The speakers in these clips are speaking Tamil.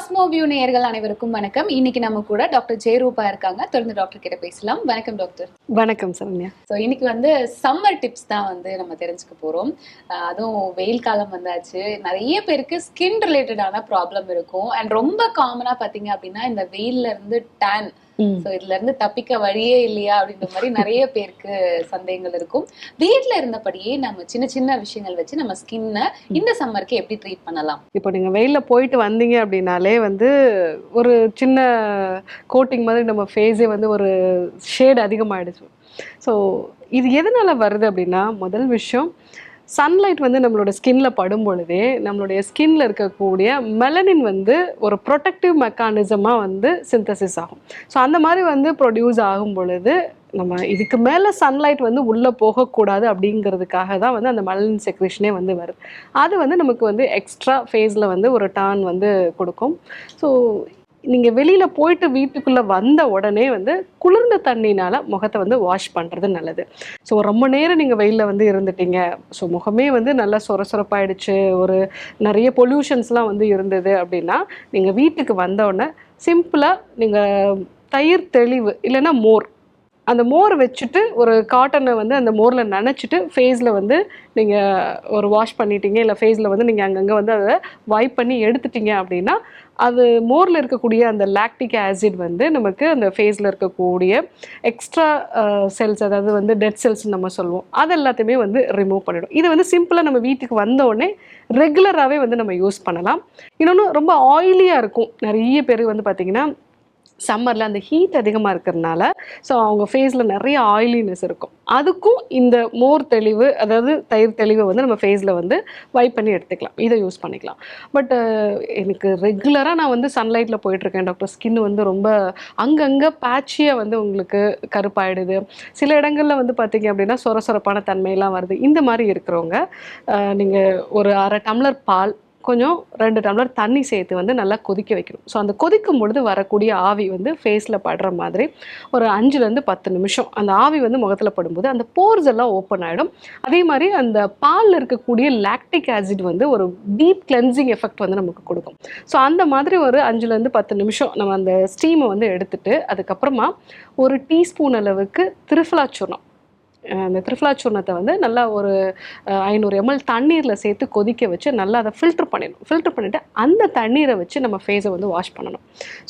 காஸ்மோ வியூ நேயர்கள் அனைவருக்கும் வணக்கம். இன்னைக்கு நம்ம கூட டாக்டர் ஜெயரூபா இருக்காங்க. தொடர்ந்து டாக்டர் கிட்ட பேசலாம். வணக்கம் டாக்டர். வணக்கம் சரண்யா. ஸோ இன்னைக்கு சம்மர் டிப்ஸ் தான் நம்ம தெரிஞ்சுக்க போறோம். அதுவும் வெயில் காலம் வந்தாச்சு. நிறைய பேருக்கு ஸ்கின் ரிலேட்டடான ப்ராப்ளம் இருக்கும். அண்ட் ரொம்ப காமனா பாத்தீங்க அப்படின்னா இந்த வெயில்ல இருந்து டேன், இதுல இருந்து தப்பிக்க வழியே இல்லையா அப்படின்ற மாதிரி நிறைய பேருக்கு சந்தேகங்கள் இருக்கும். வீட்டுல இருந்தபடியே நம்ம சின்ன சின்ன விஷயங்கள் வச்சு நம்ம ஸ்கின்னை இந்த சம்மருக்கு எப்படி ட்ரீட் பண்ணலாம்? இப்போ நீங்க வெயில்ல போயிட்டு வந்தீங்க அப்படின்னாலே ஒரு சின்ன கோட்டிங் மாதிரி நம்ம ஃபேஸே ஒரு ஷேட் அதிகமாயிடுச்சு. ஸோ இது எதனால வருது அப்படின்னா, முதல் விஷயம் சன்லைட் நம்மளோட ஸ்கின்ல படும் பொழுதே நம்மளுடைய ஸ்கின்ல இருக்கக்கூடிய மெலனின் ஒரு ப்ரொடெக்டிவ் மெக்கானிசமா சிந்தசிஸ் ஆகும். ஸோ அந்த மாதிரி ப்ரொடியூஸ் ஆகும் பொழுது நம்ம இதுக்கு மேலே சன்லைட் உள்ளே போகக்கூடாது அப்படிங்கிறதுக்காக தான் அந்த மெலனின் செக்ரேஷனே வருது. அது நமக்கு எக்ஸ்ட்ரா ஃபேஸில் ஒரு டர்ன் கொடுக்கும். ஸோ நீங்கள் வெளியில் போயிட்டு வீட்டுக்குள்ளே வந்த உடனே குளிர்ந்த தண்ணினால் முகத்தை வாஷ் பண்ணுறது நல்லது. ஸோ ரொம்ப நேரம் நீங்கள் வெயிலில் இருந்துட்டீங்க, ஸோ முகமே நல்லா சொரசொரப்பாயிடுச்சு, ஒரு நிறைய பொல்யூஷன்ஸ்லாம் இருந்தது அப்படின்னா, நீங்கள் வீட்டுக்கு வந்தோடனே சிம்பிளாக நீங்கள் தயிர் தெளிவு இல்லைன்னா மோர், அந்த மோர் வச்சுட்டு ஒரு காட்டனை அந்த மோரில் நனைச்சிட்டு ஃபேஸில் நீங்கள் ஒரு வாஷ் பண்ணிட்டீங்க, இல்லை ஃபேஸில் நீங்கள் அங்கங்கே அதை வைப் பண்ணி எடுத்துட்டீங்க அப்படின்னா, அது மோரில் இருக்கக்கூடிய அந்த லாக்டிக் ஆசிட் நமக்கு அந்த ஃபேஸில் இருக்கக்கூடிய எக்ஸ்ட்ரா செல்ஸ், அதாவது டெட் செல்ஸ்ன்னு நம்ம சொல்லுவோம், அது எல்லாத்தையுமே ரிமூவ் பண்ணிடும். இது சிம்பிளாக நம்ம வீட்டுக்கு வந்தோடனே ரெகுலராகவே நம்ம யூஸ் பண்ணலாம். இன்னொன்று, ரொம்ப ஆயிலியாக இருக்கும். நிறைய பேர் பார்த்திங்கன்னா சம்மரில் அந்த ஹீட் அதிகமாக இருக்கிறதுனால ஸோ அவங்க ஃபேஸில் நிறைய ஆயிலினஸ் இருக்கும். அதுக்கும் இந்த மோர் தெளிவு, அதாவது தயிர் தெளிவை நம்ம ஃபேஸில் வைப் பண்ணி எடுத்துக்கலாம், இதை யூஸ் பண்ணிக்கலாம். பட் எனக்கு ரெகுலராக நான் சன்லைட்டில் போயிட்டுருக்கேன் டாக்டர், ஸ்கின் ரொம்ப அங்கங்கே பேட்சியாக உங்களுக்கு கருப்பாயிடுது, சில இடங்களில் பார்த்தீங்க அப்படின்னா சொரசொரப்பான தன்மையெல்லாம் வருது. இந்த மாதிரி இருக்கிறவங்க நீங்கள் ஒரு 1/2 டம்ளர் பால், கொஞ்சம் 2 டம்ளர் தண்ணி சேர்த்து நல்லா கொதிக்க வைக்கணும். ஸோ அந்த கொதிக்கும் பொழுது வரக்கூடிய ஆவி ஃபேஸில் படுற மாதிரி ஒரு 5லேருந்து 10 நிமிஷம் அந்த ஆவி முகத்தில் படும்போது அந்த போர்ஸ் எல்லாம் ஓப்பன் ஆகிடும். அதே மாதிரி அந்த பாலில் இருக்கக்கூடிய லாக்டிக் ஆசிட் ஒரு டீப் கிளென்சிங் எஃபெக்ட் நமக்கு கொடுக்கும். ஸோ அந்த மாதிரி ஒரு 5லேருந்து 10 நிமிஷம் நம்ம அந்த ஸ்டீமை எடுத்துட்டு அதுக்கப்புறமா ஒரு டீஸ்பூன் அளவுக்கு திரிஃபலா சூர்ணம், அந்த திரிஃபலா சூர்ணத்தை நல்லா ஒரு 500 ml தண்ணீரில் சேர்த்து கொதிக்க வச்சு நல்லா அதை ஃபில்டர் பண்ணிடணும். ஃபில்டர் பண்ணிவிட்டு அந்த தண்ணீரை வச்சு நம்ம ஃபேஸை வாஷ் பண்ணணும்.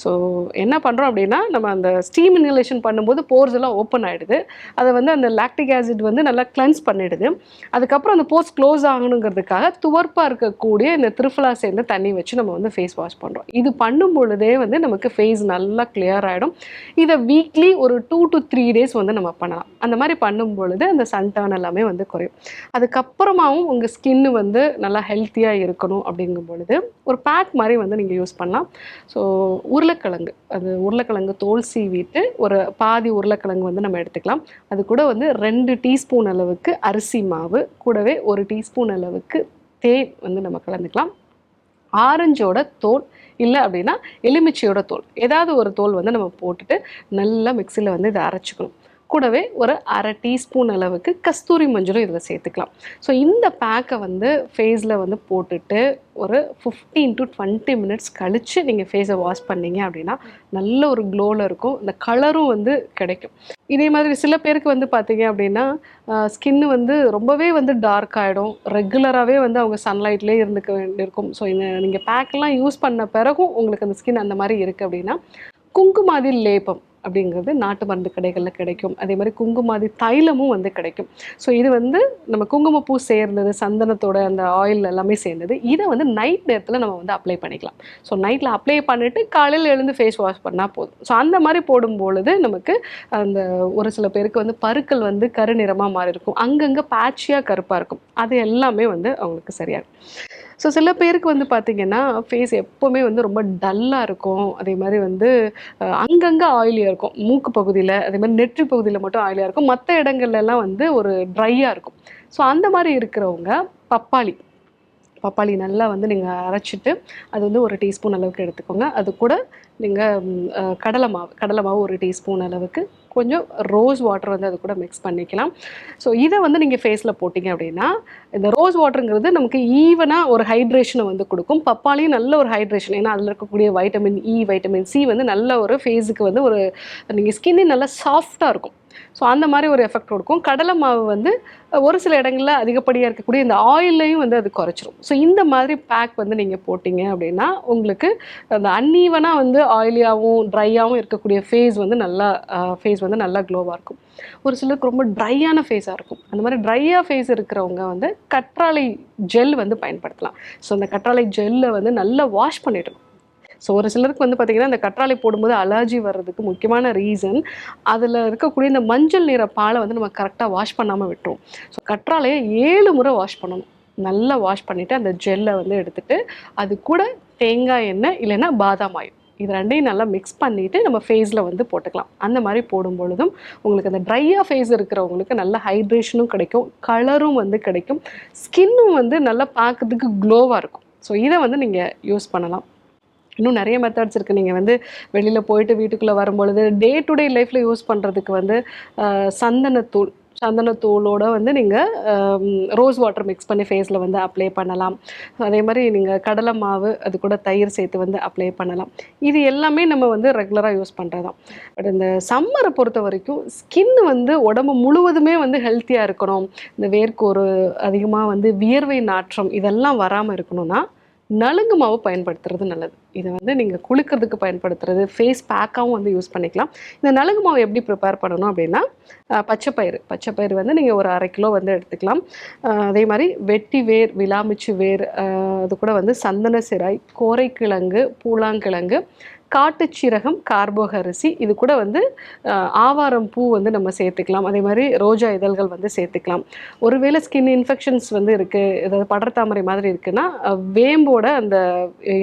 ஸோ என்ன பண்ணுறோம் அப்படின்னா, நம்ம அந்த ஸ்டீம் இன்ஹலேஷன் பண்ணும்போது போர்ஸ் எல்லாம் ஓப்பன் ஆகிடுது, அதை அந்த லாக்டிக் ஆசிட் நல்லா கிளென்ஸ் பண்ணிடுது. அதுக்கப்புறம் அந்த போர்ஸ் க்ளோஸ் ஆகணுங்கிறதுக்காக துவர்ப்பாக இருக்கக்கூடிய இந்த திரிஃபலா சேர்ந்த தண்ணி வச்சு நம்ம ஃபேஸ் வாஷ் பண்ணுறோம். இது பண்ணும் பொழுதே நமக்கு ஃபேஸ் நல்லா கிளியர் ஆகிடும். இதை வீக்லி ஒரு 2 to 3 days நம்ம பண்ணலாம். அந்த மாதிரி பண்ணும்போது அந்த சன்டர்ன் எல்லாமே குறையும். அதுக்கப்புறமாவும் உங்கள் ஸ்கின்னு நல்லா ஹெல்த்தியாக இருக்கணும் அப்படிங்கும் பொழுது ஒரு பேக் மாதிரி நீங்கள் யூஸ் பண்ணலாம். ஸோ உருளைக்கிழங்கு, அது உருளைக்கிழங்கு தோல் சீவிட்டு ஒரு பாதி உருளைக்கிழங்கு நம்ம எடுத்துக்கலாம். அது கூட 2 டீஸ்பூன் அளவுக்கு அரிசி மாவு, கூடவே 1 டீஸ்பூன் அளவுக்கு தேன் நம்ம கலந்துக்கலாம். ஆரஞ்சோட தோல் இல்லை அப்படின்னா எலுமிச்சையோட தோல், ஏதாவது ஒரு தோல் நம்ம போட்டுட்டு நல்லா மிக்சியில் இதை அரைச்சிக்கணும். கூடவே ஒரு 1/2 டீஸ்பூன் அளவுக்கு கஸ்தூரி மஞ்சளும் இதில் சேர்த்துக்கலாம். ஸோ இந்த பேக்கை ஃபேஸில் போட்டுட்டு ஒரு 15 to 20 minutes கழித்து நீங்கள் ஃபேஸை வாஷ் பண்ணீங்க அப்படின்னா நல்ல ஒரு க்ளோவில் இருக்கும், இந்த கலரும் கிடைக்கும். இதே மாதிரி சில பேருக்கு பார்த்தீங்க அப்படின்னா ஸ்கின்னு ரொம்பவே டார்க் ஆகிடும், ரெகுலராகவே அவங்க சன்லைட்லேயே இருந்துக்க வேண்டியிருக்கும். ஸோ இந்த நீங்கள் பேக்கெல்லாம் யூஸ் பண்ண பிறகும் உங்களுக்கு அந்த ஸ்கின் அந்த மாதிரி இருக்குது அப்படின்னா குங்குமாதி லேபம் அப்படிங்கிறது நாட்டு மருந்து கடைகளில் கிடைக்கும். அதே மாதிரி குங்குமாதி தைலமும் கிடைக்கும். ஸோ இது நம்ம குங்குமப்பூ சேர்ந்தது, சந்தனத்தோட அந்த ஆயில் எல்லாமே சேர்ந்தது. இதை நைட் நேரத்தில் நம்ம அப்ளை பண்ணிக்கலாம். ஸோ நைட்டில் அப்ளை பண்ணிவிட்டு காலையில் எழுந்து ஃபேஸ் வாஷ் பண்ணால் போதும். ஸோ அந்த மாதிரி போடும்பொழுது நமக்கு அந்த ஒரு சில பேருக்கு பருக்கள் கருநிறமாக மாறி இருக்கும், அங்கங்கே பேட்சியாக கருப்பாக இருக்கும், அது எல்லாமே அவங்களுக்கு சரியாகும். ஸோ சில பேருக்கு பார்த்திங்கன்னா ஃபேஸ் எப்போவுமே ரொம்ப டல்லாக இருக்கும். அதே மாதிரி அங்கங்கே ஆயிலியாக இருக்கும், மூக்கு பகுதியில், அதே மாதிரி நெற்றி பகுதியில் மட்டும் ஆயிலியாக இருக்கும், மற்ற இடங்கள்லாம் ஒரு ட்ரையாக இருக்கும். ஸோ அந்த மாதிரி இருக்கிறவங்க பப்பாளி நல்லா வந்து நீங்கள் அரைச்சிட்டு அது வந்து ஒரு டீஸ்பூன் அளவுக்கு எடுத்துக்கோங்க. அது கூட நீங்கள் கடலை மாவு ஒரு டீஸ்பூன் அளவுக்கு, கொஞ்சம் ரோஸ் வாட்டர் வந்து அது கூட மிக்ஸ் பண்ணிக்கலாம். ஸோ இதை வந்து நீங்கள் ஃபேஸில் போட்டிங்க அப்படின்னா, இந்த ரோஸ் வாட்டருங்கிறது நமக்கு ஈவனாக ஒரு ஹைட்ரேஷனை வந்து கொடுக்கும். பப்பாளியும் நல்ல ஒரு ஹைட்ரேஷன், ஏன்னா அதில் இருக்கக்கூடிய வைட்டமின் இ, வைட்டமின் சி வந்து நல்ல ஒரு ஃபேஸுக்கு வந்து ஒரு நீங்கள் ஸ்கின்னே நல்லா சாஃப்டாக இருக்கும். ஸோ அந்த மாதிரி ஒரு எஃபெக்ட் கொடுக்கும். கடலை மாவு வந்து ஒரு சில இடங்களில் அதிகப்படியாக இருக்கக்கூடிய இந்த ஆயிலையும் வந்து அது குறைச்சிரும். ஸோ இந்த மாதிரி பேக் வந்து நீங்கள் போட்டிங்க அப்படின்னா உங்களுக்கு அந்த அன்ஈவனாக வந்து ஆயிலியாகவும் ட்ரையாகவும் இருக்கக்கூடிய ஃபேஸ் வந்து நல்லா க்ளோவாக இருக்கும். ஒரு சிலருக்கு ரொம்ப ட்ரையான ஃபேஸாக இருக்கும். அந்த மாதிரி ட்ரையாக ஃபேஸ் இருக்கிறவங்க வந்து கற்றாழை ஜெல் வந்து பயன்படுத்தலாம். ஸோ அந்த கற்றாழை ஜெல்லை வந்து நல்லா வாஷ் பண்ணிடணும். ஸோ ஒரு சிலருக்கு வந்து பார்த்திங்கன்னா இந்த கற்றாழை போடும்போது அலர்ஜி வர்றதுக்கு முக்கியமான ரீசன் அதில் இருக்கக்கூடிய இந்த மஞ்சள் நிற பாலை வந்து நம்ம கரெக்டாக வாஷ் பண்ணாமல் விட்டுரும். ஸோ கற்றாழையை 7 முறை வாஷ் பண்ணணும். நல்லா வாஷ் பண்ணிவிட்டு அந்த ஜெல்லை வந்து எடுத்துகிட்டு அது கூட தேங்காய் எண்ணெய் இல்லைன்னா பாதாம் ஆயில் இது ரெண்டையும் நல்லா மிக்ஸ் பண்ணிவிட்டு நம்ம ஃபேஸில் வந்து போட்டுக்கலாம். அந்த மாதிரி போடும் பொழுதும் உங்களுக்கு அந்த ட்ரையாக ஃபேஸ் இருக்கிறவங்களுக்கு நல்ல ஹைட்ரேஷனும் கிடைக்கும், கலரும் வந்து கிடைக்கும், ஸ்கின்னும் வந்து நல்லா பார்க்கறதுக்கு க்ளோவாக இருக்கும். ஸோ இதை வந்து நீங்கள் யூஸ் பண்ணலாம். இன்னும் நிறைய மெத்தட்ஸ் இருக்குது. நீங்கள் வந்து வெளியில் போயிட்டு வீட்டுக்குள்ளே வரும்பொழுது டே டு டே லைஃப்பில் யூஸ் பண்ணுறதுக்கு வந்து சந்தனத்தூளோட வந்து நீங்கள் ரோஸ் வாட்டர் மிக்ஸ் பண்ணி ஃபேஸில் வந்து அப்ளை பண்ணலாம். அதே மாதிரி நீங்கள் கடலை மாவு அது கூட தயிர் சேர்த்து வந்து அப்ளை பண்ணலாம். இது எல்லாமே நம்ம வந்து ரெகுலராக யூஸ் பண்ணுறது தான். பட் இந்த சம்மரை பொறுத்த வரைக்கும் ஸ்கின் வந்து உடம்பு முழுவதுமே வந்து ஹெல்த்தியாக இருக்கணும், இந்த வேர்க்கோரு அதிகமாக வந்து வியர்வை நாற்றம் இதெல்லாம் வராமல் இருக்கணும்னா நலுங்கு மாவு பயன்படுத்துறது நல்லது. இதை வந்து நீங்கள் குளிக்கிறதுக்கு பயன்படுத்துறது, ஃபேஸ் பேக்காகவும் வந்து யூஸ் பண்ணிக்கலாம். இந்த நலுங்கு மாவு எப்படி ப்ரிப்பேர் பண்ணணும் அப்படின்னா, பச்சைப்பயிறு வந்து நீங்கள் ஒரு 1/2 கிலோ வந்து எடுத்துக்கலாம். அதே மாதிரி வெட்டி வேர், விலாமிச்சு வேர், அது கூட வந்து சந்தன சிராய், கோரைக்கிழங்கு, பூலாங்கிழங்கு, காட்டுச்சீரகம், கார்போக அரிசி, இது கூட வந்து ஆவாரம் பூ வந்து நம்ம சேர்த்துக்கலாம். அதே மாதிரி ரோஜா இதழ்கள் வந்து சேர்த்துக்கலாம். ஒருவேளை ஸ்கின் இன்ஃபெக்ஷன்ஸ் வந்து இருக்குது, ஏதாவது படர்தாமரை மாதிரி இருக்குன்னா வேம்போட அந்த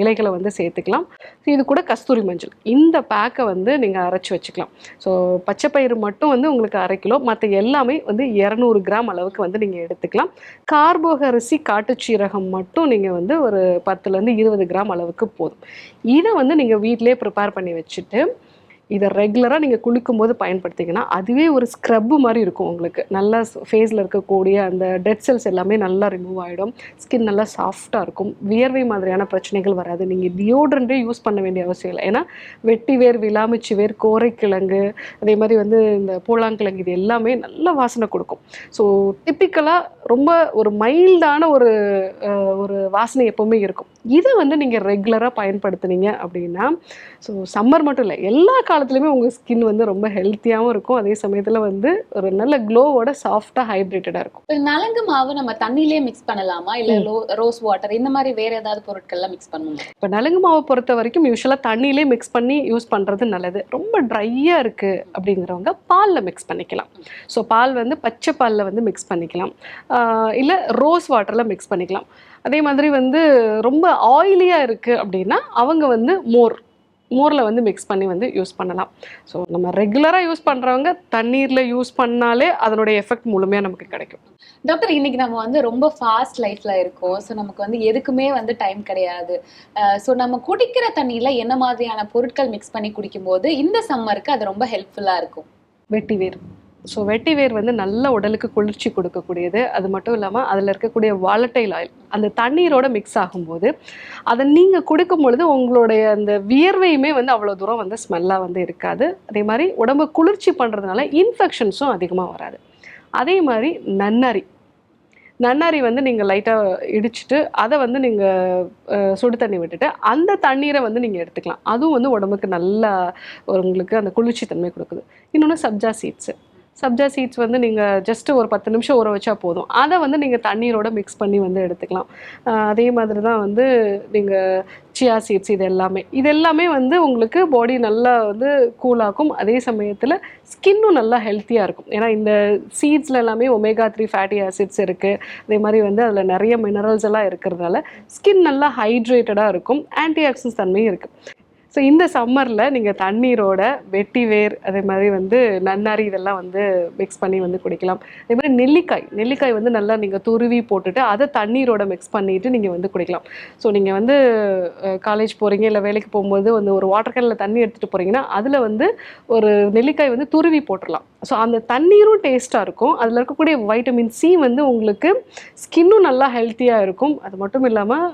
இலைகளை வந்து சேர்த்துக்கலாம். இது கூட கஸ்தூரி மஞ்சள், இந்த பேக்கை வந்து நீங்கள் அரைச்சி வச்சுக்கலாம். ஸோ பச்சைப்பயிறு மட்டும் வந்து உங்களுக்கு 1/2 கிலோ, மற்ற எல்லாமே வந்து 200 கிராம் அளவுக்கு வந்து நீங்கள் எடுத்துக்கலாம். கார்போக அரிசி, காட்டுச்சீரகம் மட்டும் நீங்கள் வந்து ஒரு 10லேருந்து 20 கிராம் அளவுக்கு போதும். இதை வந்து நீங்கள் வீட்டிலே ப்ரிப்பேர் பண்ணி வச்சுட்டு இதை ரெகுலராக நீங்கள் குளிக்கும்போது பயன்படுத்திங்கன்னா அதுவே ஒரு ஸ்க்ரப்பு மாதிரி இருக்கும். உங்களுக்கு நல்லா ஃபேஸில் இருக்கக்கூடிய அந்த டெட் செல்ஸ் எல்லாமே நல்லா ரிமூவ் ஆகிடும், ஸ்கின் நல்லா சாஃப்டாக இருக்கும், வியர்வை மாதிரியான பிரச்சனைகள் வராது. நீங்கள் டியோட்ரண்ட்டே யூஸ் பண்ண வேண்டிய அவசியம் இல்லை. ஏன்னா வெட்டி வேர், விலாமிச்சி வேர், கோரைக்கிழங்கு, அதே மாதிரி வந்து இந்த பூலாங்கிழங்கு இது எல்லாமே நல்ல வாசனை கொடுக்கும். ஸோ டிப்பிக்கலாக ரொம்ப ஒரு மைல்டான ஒரு வாசனை எப்போவுமே இருக்கும். இதை வந்து நீங்கள் ரெகுலராக பயன்படுத்துனீங்க அப்படின்னா, ஸோ சம்மர் மட்டும் இல்லை, எல்லா காலத்துலேயுமே உங்கள் ஸ்கின் வந்து ரொம்ப ஹெல்த்தியாகவும் இருக்கும், அதே சமயத்தில் வந்து ஒரு நல்ல க்ளோவோட சாஃப்டாக ஹைட்ரேட்டடாக இருக்கும். இப்போ நலங்கு மாவு நம்ம தண்ணியிலே மிக்ஸ் பண்ணலாமா, இல்லை ரோஸ் வாட்டர் இந்த மாதிரி வேறு ஏதாவது பொருட்கள்லாம் மிக்ஸ் பண்ணணுமா? இப்போ நலங்கு மாவை பொறுத்த வரைக்கும் யூஸ்வலாக தண்ணியிலே மிக்ஸ் பண்ணி யூஸ் பண்ணுறது நல்லது. ரொம்ப ட்ரையாக இருக்குது அப்படிங்கிறவங்க பாலில் மிக்ஸ் பண்ணிக்கலாம். ஸோ பால் வந்து பச்சை பாலில் வந்து மிக்ஸ் பண்ணிக்கலாம், இல்லை ரோஸ் வாட்டரில் மிக்ஸ் பண்ணிக்கலாம். அதே மாதிரி வந்து ரொம்ப ஆயிலியாக இருக்குது அப்படின்னா அவங்க வந்து மோரில் வந்து மிக்ஸ் பண்ணி வந்து யூஸ் பண்ணலாம். ஸோ நம்ம ரெகுலராக யூஸ் பண்ணுறவங்க தண்ணீரில் யூஸ் பண்ணாலே அதனுடைய எஃபெக்ட் முழுமையாக நமக்கு கிடைக்கும். டாக்டர், இன்னைக்கு நம்ம வந்து ரொம்ப ஃபாஸ்ட் லைஃப்ல இருக்கோம். ஸோ நமக்கு வந்து எதுக்குமே வந்து டைம் கிடையாது. ஸோ நம்ம குடிக்கிற தண்ணியில் என்ன மாதிரியான பொருட்கள் மிக்ஸ் பண்ணி குடிக்கும்போது இந்த சம்மருக்கு அது ரொம்ப ஹெல்ப்ஃபுல்லாக இருக்கும்? வெட்டிவேர். ஸோ வெட்டிவேர் வந்து நல்ல உடலுக்கு குளிர்ச்சி கொடுக்கக்கூடியது. அது மட்டும் இல்லாமல் அதில் இருக்கக்கூடிய வாலட்டைல் ஆயில் அந்த தண்ணீரோட மிக்ஸ் ஆகும்போது அதை நீங்கள் குடிக்கும் பொழுது உங்களுடைய அந்த வியர்வையுமே வந்து அவ்வளோ தூரம் வந்து ஸ்மெல்லாக வந்து இருக்காது. அதே மாதிரி உடம்பு குளிர்ச்சி பண்ணுறதுனால இன்ஃபெக்ஷன்ஸும் அதிகமாக வராது. அதே மாதிரி நன்னாரி வந்து நீங்கள் லைட்டாக இடிச்சிட்டு அதை வந்து நீங்கள் சுடு தண்ணி விட்டுட்டு அந்த தண்ணீரை வந்து நீங்கள் எடுத்துக்கலாம். அதுவும் வந்து உடம்புக்கு நல்லா உங்களுக்கு அந்த குளிர்ச்சி தன்மை கொடுக்குது. இன்னொன்று சப்ஜா சீட்ஸ் வந்து நீங்கள் ஜஸ்ட்டு ஒரு 10 நிமிஷம் ஊற வச்சா போதும். அதை வந்து நீங்கள் தண்ணீரோட மிக்ஸ் பண்ணி வந்து எடுத்துக்கலாம். அதே மாதிரி தான் வந்து நீங்கள் சியா சீட்ஸ் இது எல்லாமே வந்து உங்களுக்கு பாடி நல்லா வந்து கூலாக்கும். அதே சமயத்தில் ஸ்கின்னும் நல்லா ஹெல்த்தியாக இருக்கும். ஏன்னா இந்த சீட்ஸில் எல்லாமே omega-3 ஃபேட்டி ஆசிட்ஸ் இருக்குது. அதே மாதிரி வந்து அதில் நிறைய மினரல்ஸ் எல்லாம் இருக்கிறதுனால ஸ்கின் நல்லா ஹைட்ரேட்டடாக இருக்கும், ஆன்டி ஆக்சிடென்ட்ஸ் தன்மையும் இருக்குது. ஸோ இந்த சம்மரில் நீங்கள் தண்ணீரோட வெட்டி வேர் அதே மாதிரி வந்து நன்னாரி இதெல்லாம் வந்து மிக்ஸ் பண்ணி வந்து குடிக்கலாம். அதே மாதிரி நெல்லிக்காய் வந்து நல்லா நீங்கள் துருவி போட்டுட்டு அதை தண்ணீரோட மிக்ஸ் பண்ணிட்டு நீங்கள் வந்து குடிக்கலாம். ஸோ நீங்கள் வந்து காலேஜ் போகிறீங்க இல்லை வேலைக்கு போகும்போது வந்து ஒரு வாட்டர் கேனில் தண்ணி எடுத்துகிட்டு போகிறீங்கன்னா அதில் வந்து ஒரு நெல்லிக்காய் வந்து துருவி போட்டுடலாம். ஸோ அந்த தண்ணீரும் டேஸ்ட்டாக இருக்கும். அதில் இருக்கக்கூடிய வைட்டமின் சி வந்து உங்களுக்கு ஸ்கின்னும் நல்லா ஹெல்த்தியாக இருக்கும். அது மட்டும் இல்லாமல்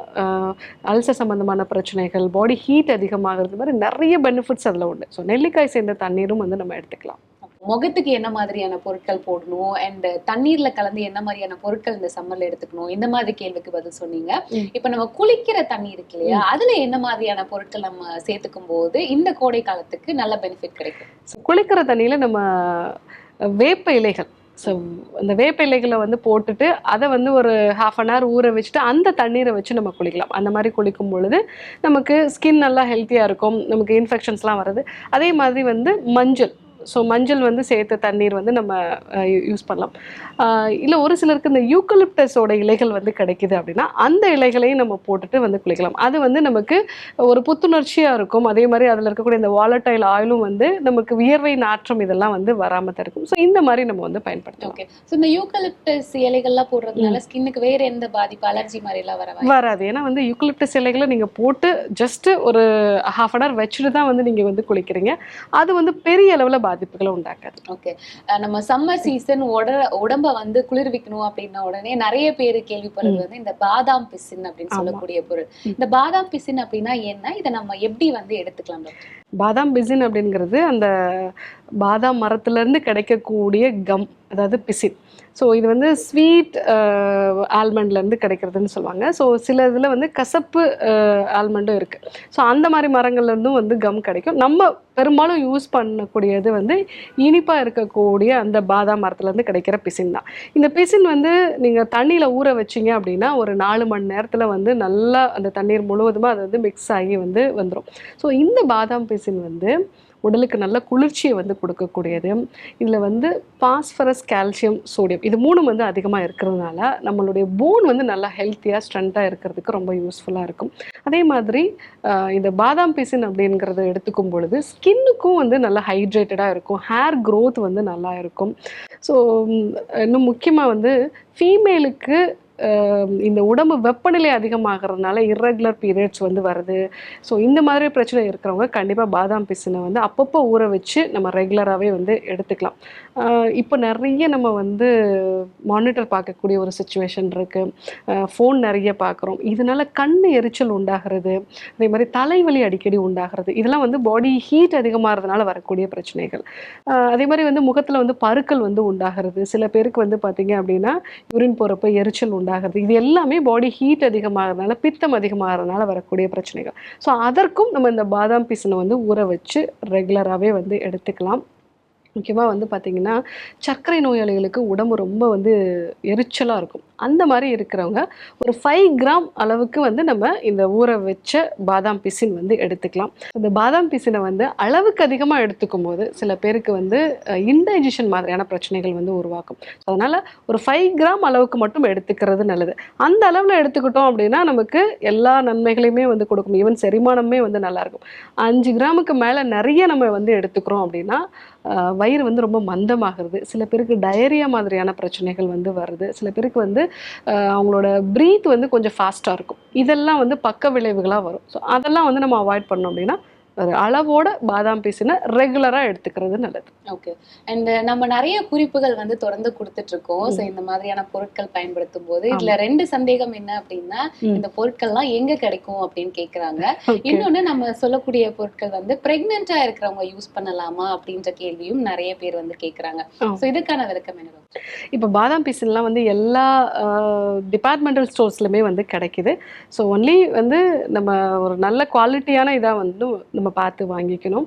அல்சர் சம்மந்தமான பிரச்சனைகள், பாடி ஹீட் அதிகமாகிறது மாதிரி நிறைய பெனிஃபிட்ஸ் அதில் உண்டு. ஸோ நெல்லிக்காய் சேர்ந்த தண்ணீரும் வந்து நம்ம எடுத்துக்கலாம். முகத்துக்கு என்ன மாதிரியான பொருட்கள் போடணும் அண்ட் தண்ணீர்ல கலந்து என்ன மாதிரியான பொருட்கள் இந்த சம்மர்ல எடுத்துக்கணும், இந்த மாதிரி கேள்விக்கு பதில் சொன்னீங்க. இப்ப நம்ம குளிக்கிற தண்ணி இருக்கு இல்லையா, அதுல என்ன மாதிரியான பொருட்கள் நம்ம சேர்த்துக்கும் போது இந்த கோடை காலத்துக்கு நல்ல பெனிஃபிட் கிடைக்கும்? குளிக்கிற தண்ணியில நம்ம வேப்ப இலைகள், ஸோ அந்த வேப்ப இலைகளை வந்து போட்டுட்டு அதை வந்து ஒரு 1/2 அன் ஹவர் ஊற வச்சுட்டு அந்த தண்ணீரை வச்சு நம்ம குளிக்கலாம். அந்த மாதிரி குளிக்கும் பொழுது நமக்கு ஸ்கின் நல்லா ஹெல்த்தியாக இருக்கும், நமக்கு இன்ஃபெக்ஷன்ஸ்லாம் வருது. அதே மாதிரி வந்து மஞ்சள் வந்து சேர்த்த தண்ணீர் வந்து நம்ம யூஸ் பண்ணலாம். இல்லை ஒரு சிலருக்கு இந்த யூக்கலிப்டஸோட இலைகள் வந்து கிடைக்குது அப்படின்னா அந்த இலைகளையும் நம்ம போட்டுட்டு வந்து குளிக்கலாம். அது வந்து நமக்கு ஒரு புத்துணர்ச்சியாக இருக்கும். அதே மாதிரி அதில் இருக்கக்கூடிய இந்த வாலட்டைல் ஆயிலும் வந்து நமக்கு வியர்வை நாற்றம் இதெல்லாம் வந்து வராமல் தடுக்கும். ஸோ இந்த மாதிரி நம்ம வந்து பயன்படுத்தலாம். ஓகே. ஸோ இந்த யூக்கலிப்டஸ் இலைகள்லாம் போடுறதுனால ஸ்கின்னுக்கு வேற எந்த பாதிப்பு, அலர்ஜி மாதிரி எல்லாம் வராது. ஏன்னா வந்து யூக்கலிப்டஸ் இலைகளை நீங்கள் போட்டு ஜஸ்ட் ஒரு 1/2 அன் ஹவர் வச்சுட்டு தான் வந்து நீங்கள் வந்து குளிக்கிறீங்க. அது வந்து பெரிய அளவில் பாதிப்புகளை உண்டாக்காது. ஓகே. நம்ம சம்மர் சீசன் உடம்ப வந்து குளிர்விக்கணும் அப்படின்னா உடனே நிறைய பேர் கேள்விப்படுறது வந்து இந்த பாதாம் பிசின் அப்படின்னு சொல்லக்கூடிய பொருள். இந்த பாதாம் பிசின் அப்படின்னா என்ன, இதை நம்ம எப்படி வந்து எடுத்துக்கலாம்? பாதாம் பிசின் அப்படிங்கிறது அந்த பாதாம் மரத்துலேருந்து கிடைக்கக்கூடிய கம், அதாவது பிசின். ஸோ இது வந்து ஸ்வீட் ஆல்மண்ட்லேருந்து கிடைக்கிறதுன்னு சொல்லுவாங்க. ஸோ சில இதில் வந்து கசப்பு ஆல்மண்டும் இருக்குது. ஸோ அந்த மாதிரி மரங்கள்லேருந்தும் வந்து கம் கிடைக்கும். நம்ம பெரும்பாலும் யூஸ் பண்ணக்கூடியது வந்து இனிப்பாக இருக்கக்கூடிய அந்த பாதாம் மரத்துலேருந்து கிடைக்கிற பிசின் தான். இந்த பிசின் வந்து நீங்கள் தண்ணியில் ஊற வச்சிங்க அப்படின்னா ஒரு 4 மணி நேரத்தில் வந்து நல்லா அந்த தண்ணீர் முழுவதுமாக அது வந்து மிக்ஸ் ஆகி வந்து வந்துடும். ஸோ இந்த பாதாம் பிசின் வந்து உடலுக்கு நல்ல குளிர்ச்சியை வந்து கொடுக்கக்கூடியது. இதில் வந்து பாஸ்பரஸ், கால்சியம், சோடியம் இது 3 வந்து அதிகமாக இருக்கிறதுனால நம்மளுடைய போன் வந்து நல்லா ஹெல்த்தியாக ஸ்ட்ரென்த்தாக இருக்கிறதுக்கு ரொம்ப யூஸ்ஃபுல்லாக இருக்கும். அதே மாதிரி இந்த பாதாம் பிசின் அப்படிங்கிறத எடுத்துக்கும் பொழுது ஸ்கின்னுக்கும் வந்து நல்லா ஹைட்ரேட்டடாக இருக்கும், ஹேர் க்ரோத் வந்து நல்லா இருக்கும். ஸோ இன்னும் முக்கியமாக வந்து ஃபீமேலுக்கு இந்த உடம்பு வெப்பநிலை அதிகமாகிறதுனால இர்ரெகுலர் பீரியட்ஸ் வந்து வருது. ஸோ இந்த மாதிரி பிரச்சனை இருக்கிறவங்க கண்டிப்பாக பாதாம் பிசினை வந்து அப்பப்போ ஊற வச்சு நம்ம ரெகுலராகவே வந்து எடுத்துக்கலாம். இப்போ நிறைய நம்ம வந்து மானிட்டர் பார்க்கக்கூடிய ஒரு சுச்சுவேஷன் இருக்குது. ஃபோன் நிறைய பார்க்குறோம். இதனால் கண் எரிச்சல் உண்டாகிறது, அதே மாதிரி தலைவலி அடிக்கடி உண்டாகிறது. இதெல்லாம் வந்து பாடி ஹீட் அதிகமாகிறதுனால வரக்கூடிய பிரச்சனைகள். அதே மாதிரி வந்து முகத்தில் வந்து பருக்கள் வந்து உண்டாகிறது. சில பேருக்கு வந்து பார்த்திங்க அப்படின்னா யூரின் போகிறப்ப எரிச்சல் உண்டாகிறது. இது எல்லாமே பாடி ஹீட் அதிகமாகிறதுனால, பித்தம் அதிகமாகிறதுனால வரக்கூடிய பிரச்சனைகள். ஸோ அதற்கும் நம்ம இந்த பாதாம் பிசினை வந்து ஊற வச்சு ரெகுலராகவே வந்து எடுத்துக்கலாம். முக்கியமாக வந்து பார்த்திங்கன்னா சர்க்கரை நோயாளிகளுக்கு உடம்பு ரொம்ப வந்து எரிச்சலாக இருக்கும். அந்த மாதிரி இருக்கிறவங்க ஒரு 5 கிராம் அளவுக்கு வந்து நம்ம இந்த ஊற வச்ச பாதாம் பிசின் வந்து எடுத்துக்கலாம். இந்த பாதாம் பிசினை வந்து அளவுக்கு அதிகமாக எடுத்துக்கும் போது சில பேருக்கு வந்து இன்டைஜஷன் மாதிரியான பிரச்சனைகள் வந்து உருவாக்கும். அதனால் ஒரு 5 கிராம் அளவுக்கு மட்டும் எடுத்துக்கிறது நல்லது. அந்த அளவில் எடுத்துக்கிட்டோம் அப்படின்னா நமக்கு எல்லா நன்மைகளையுமே வந்து கொடுக்கும். ஈவன் செரிமானமே வந்து நல்லாயிருக்கும். 5 கிராமுக்கு மேலே நிறைய நம்ம வந்து எடுத்துக்கிறோம் அப்படின்னா வயிறு வந்து ரொம்ப மந்தமாகிறது. சில பேருக்கு டயரியா மாதிரியான பிரச்சனைகள் வந்து வருது. சில பேருக்கு வந்து அவங்களோட ப்ரீத் வந்து கொஞ்சம் ஃபாஸ்ட்டாக இருக்கும். இதெல்லாம் வந்து பக்க விளைவுகளாக வரும். ஸோ அதெல்லாம் வந்து நம்ம அவாய்ட் பண்ணோம் அப்படின்னா ஒரு அளவோட பாதாம் பிசினை ரெகுலராக எடுத்துக்கிறது நல்லது. ஓகே. அண்ட் நம்ம நிறைய குறிப்புகள் வந்து தொடர்ந்து கொடுத்துட்டு இருக்கோம். ஸோ இந்த மாதிரியான பொருட்கள் பயன்படுத்தும் போது இதுல 2 சந்தேகம் என்ன அப்படின்னா, இந்த பொருட்கள்லாம் எங்க கிடைக்கும் அப்படின்னு கேட்குறாங்க. இன்னொன்னு நம்ம சொல்லக்கூடிய பொருட்கள் வந்து பிரெக்னெண்டா இருக்கிறவங்க யூஸ் பண்ணலாமா அப்படின்ற கேள்வியும் நிறைய பேர் வந்து கேட்குறாங்க. ஸோ இதுக்கான விளக்கம் என்ன? இப்போ பாதாம் பிசின்லாம் வந்து எல்லா டிபார்ட்மெண்டல் ஸ்டோர்ஸ்லையுமே வந்து கிடைக்குது. ஸோ ஒன்லி வந்து நம்ம ஒரு நல்ல குவாலிட்டியான இதாக வந்து நம்ம பார்த்து வாங்கிக்கணும்.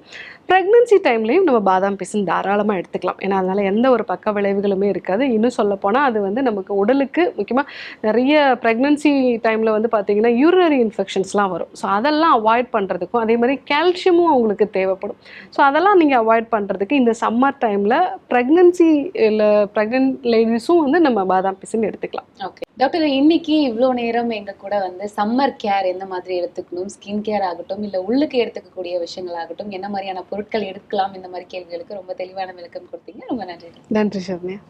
ப்ரெக்னன்சி டைம்லையும் நம்ம பாதாம் பிசின் தாராளமாக எடுத்துக்கலாம். ஏன்னா அதனால் எந்த ஒரு பக்க விளைவுகளுமே இருக்காது. இன்னும் சொல்லப்போனால் அது வந்து நமக்கு உடலுக்கு முக்கியமாக நிறைய ப்ரெக்னன்சி டைமில் வந்து பார்த்திங்கன்னா யூரினரி இன்ஃபெக்ஷன்ஸ்லாம் வரும். ஸோ அதெல்லாம் அவாய்ட் பண்ணுறதுக்கும் அதே மாதிரி கால்சியமும் அவங்களுக்கு தேவைப்படும். ஸோ அதெல்லாம் நீங்கள் அவாய்ட் பண்ணுறதுக்கு இந்த சம்மர் டைமில் ப்ரெக்னன்ட் லேடிஸும் வந்து நம்ம பாதாம் பிசின் எடுத்துக்கலாம். ஓகே. டாக்டர், இன்னைக்கு இவ்வளோ நேரம் எங்க கூட வந்து சம்மர் கேர் எந்த மாதிரி எடுத்துக்கணும், ஸ்கின் கேர் ஆகட்டும், இல்ல உள்ளுக்கு எடுத்துக்கக்கூடிய விஷயங்கள் ஆகட்டும், என்ன மாதிரியான பொருட்கள் எடுக்கலாம், இந்த மாதிரி கேள்விகளுக்கு ரொம்ப தெளிவான விளக்கம் கொடுத்தீங்க. ரொம்ப நன்றி. நன்றி ஷர்மியா.